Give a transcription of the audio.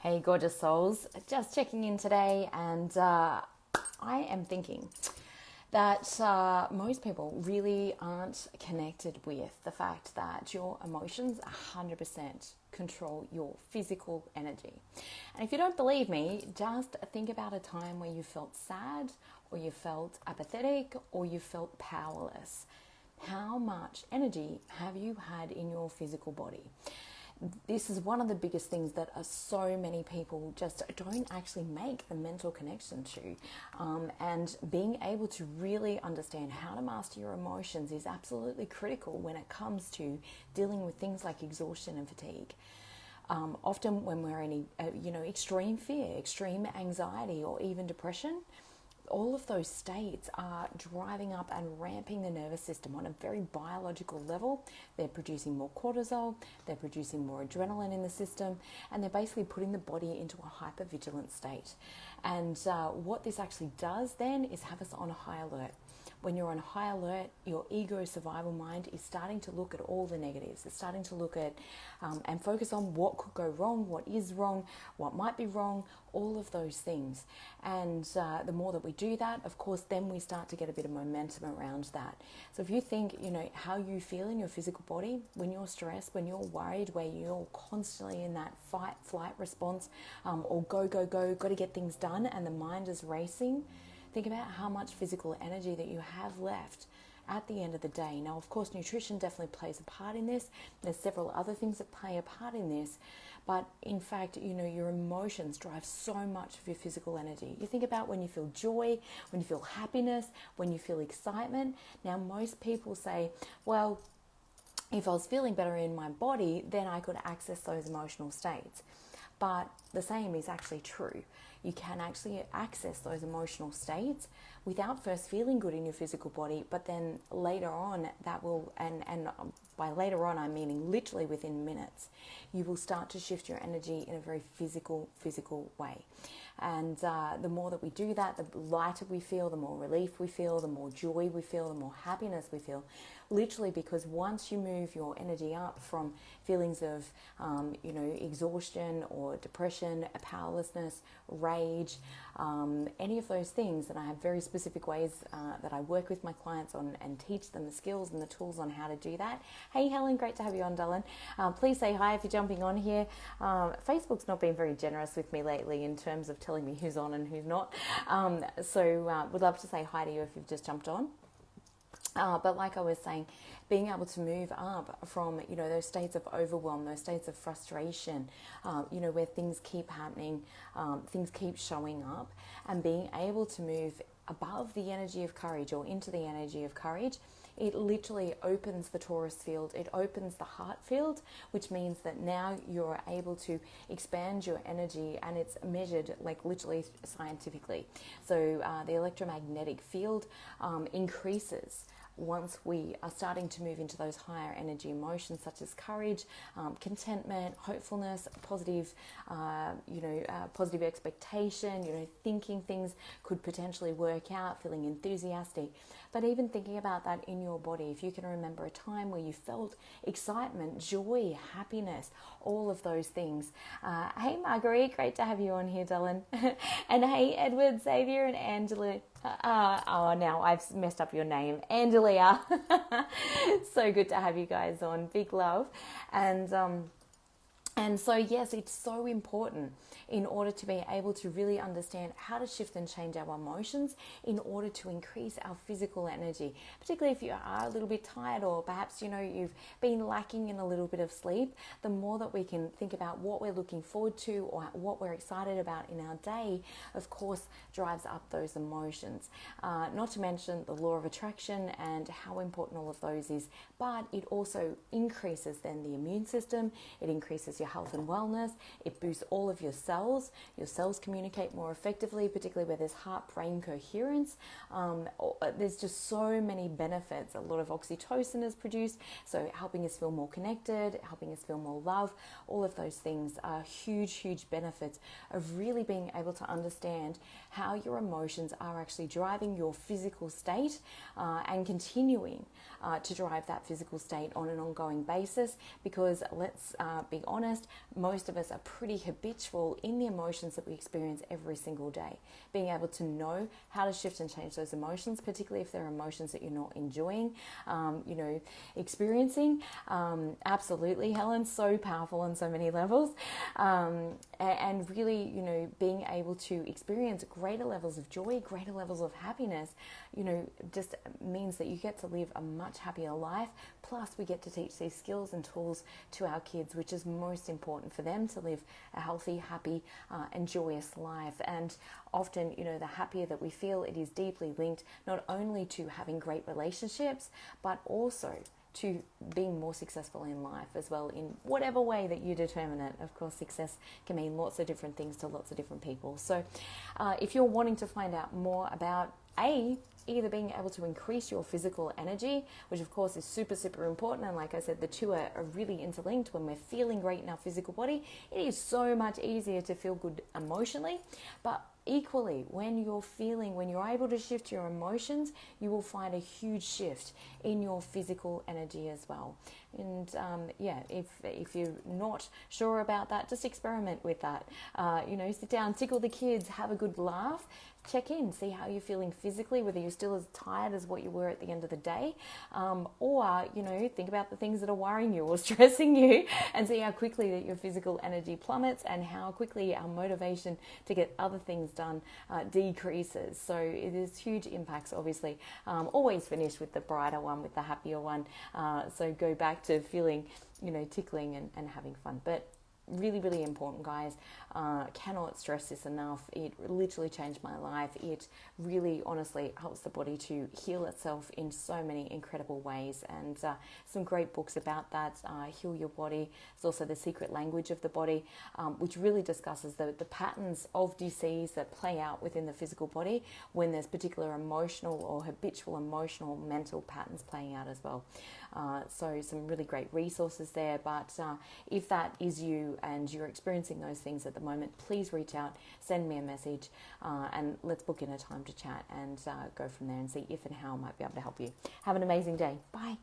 Hey, gorgeous souls. Just checking in today, and I am thinking that most people really aren't connected with the fact that your emotions 100% control your physical energy. And if you don't believe me, just think about a time where you felt sad, or you felt apathetic, or you felt powerless. How much energy have you had in your physical body? This is one of the biggest things that so many people just don't actually make the mental connection to. And being able to really understand how to master your emotions is absolutely critical when it comes to dealing with things like exhaustion and fatigue. Often when we're in extreme fear, extreme anxiety, or even depression, all of those states are driving up and ramping the nervous system on a very biological level. They're producing more cortisol, they're producing more adrenaline in the system, and they're basically putting the body into a hypervigilant state. And what this actually does then is have us on a high alert. When you're on high alert, your ego survival mind is starting to look at all the negatives. It's starting to look at and focus on what could go wrong, what is wrong, what might be wrong, all of those things. And the more that we do that, of course, then we start to get a bit of momentum around that. So if you think, how you feel in your physical body, when you're stressed, when you're worried, where you're constantly in that fight, flight response, or go, got to get things done, and the mind is racing, think about how much physical energy that you have left at the end of the day. Now, of course, nutrition definitely plays a part in this. There's several other things that play a part in this. But in fact, your emotions drive so much of your physical energy. You think about when you feel joy, when you feel happiness, when you feel excitement. Now, most people say, well, if I was feeling better in my body, then I could access those emotional states. But the same is actually true. You can actually access those emotional states without first feeling good in your physical body, but then later on that will, and by later on I'm meaning literally within minutes, you will start to shift your energy in a very physical way. And the more that we do that, the lighter we feel, the more relief we feel, the more joy we feel, the more happiness we feel. Literally, because once you move your energy up from feelings of, exhaustion or depression, powerlessness, rage, any of those things, and I have very specific ways that I work with my clients on and teach them the skills and the tools on how to do that. Hey Helen, great to have you on, darling. Please say hi if you're jumping on here. Facebook's not been very generous with me lately in terms of telling me who's on and who's not. So would love to say hi to you if you've just jumped on. But like I was saying, being able to move up from, those states of overwhelm, those states of frustration, where things keep happening, things keep showing up, and being able to move above the energy of courage or into the energy of courage, it literally opens the torus field. It opens the heart field, which means that now you're able to expand your energy, and it's measured like literally scientifically. So the electromagnetic field increases once we are starting to move into those higher energy emotions such as courage, contentment, hopefulness, positive expectation, thinking things could potentially work out, feeling enthusiastic. But even thinking about that in your body, if you can remember a time where you felt excitement, joy, happiness, all of those things. Hey Marguerite, great to have you on here, darling. And hey Edward, Xavier, and Angela. Now I've messed up your name, Angelia. So good to have you guys on. Big love. And so, yes, it's so important in order to be able to really understand how to shift and change our emotions in order to increase our physical energy, particularly if you are a little bit tired, or perhaps, you've been lacking in a little bit of sleep. The more that we can think about what we're looking forward to or what we're excited about in our day, of course, drives up those emotions. Not to mention the law of attraction and how important all of those is, but it also increases then the immune system. It increases your health and wellness. It boosts all of your cells. Your cells communicate more effectively, particularly where there's heart-brain coherence. There's just so many benefits. A lot of oxytocin is produced, so helping us feel more connected, helping us feel more love. All of those things are huge benefits of really being able to understand how your emotions are actually driving your physical state and continuing to drive that physical state on an ongoing basis. Because let's be honest, honest, most of us are pretty habitual in the emotions that we experience every single day. Being able to know how to shift and change those emotions, particularly if they're emotions that you're not enjoying, experiencing. Absolutely, Helen, so powerful on so many levels. And really, being able to experience greater levels of joy, greater levels of happiness, just means that you get to live a much happier life. Plus, we get to teach these skills and tools to our kids, which is most important for them to live a healthy, happy, and joyous life. And often, the happier that we feel, it is deeply linked not only to having great relationships, but also to being more successful in life as well, in whatever way that you determine it. Of course, success can mean lots of different things to lots of different people. So if you're wanting to find out more about either being able to increase your physical energy, which of course is super, super important. And like I said, the two are really interlinked. When we're feeling great in our physical body, it is so much easier to feel good emotionally. But equally, when you're able to shift your emotions, you will find a huge shift in your physical energy as well. And if you're not sure about that, just experiment with that. Sit down, tickle the kids, have a good laugh, check in, see how you're feeling physically, whether you're still as tired as what you were at the end of the day, or think about the things that are worrying you or stressing you, and see how quickly that your physical energy plummets and how quickly our motivation to get other things done decreases. So it is huge impacts, obviously. Always finish with the brighter one, with the happier one. So go back to feeling, tickling and having fun. But really, really important, guys. Cannot stress this enough. It literally changed my life. It really, honestly, helps the body to heal itself in so many incredible ways. And some great books about that. Heal Your Body. There's also The Secret Language of the Body, which really discusses the patterns of disease that play out within the physical body when there's particular emotional or habitual emotional mental patterns playing out as well. So some really great resources there. But if that is you and you're experiencing those things at the moment, please reach out, send me a message, and let's book in a time to chat and go from there and see if and how I might be able to help you. Have an amazing day. Bye.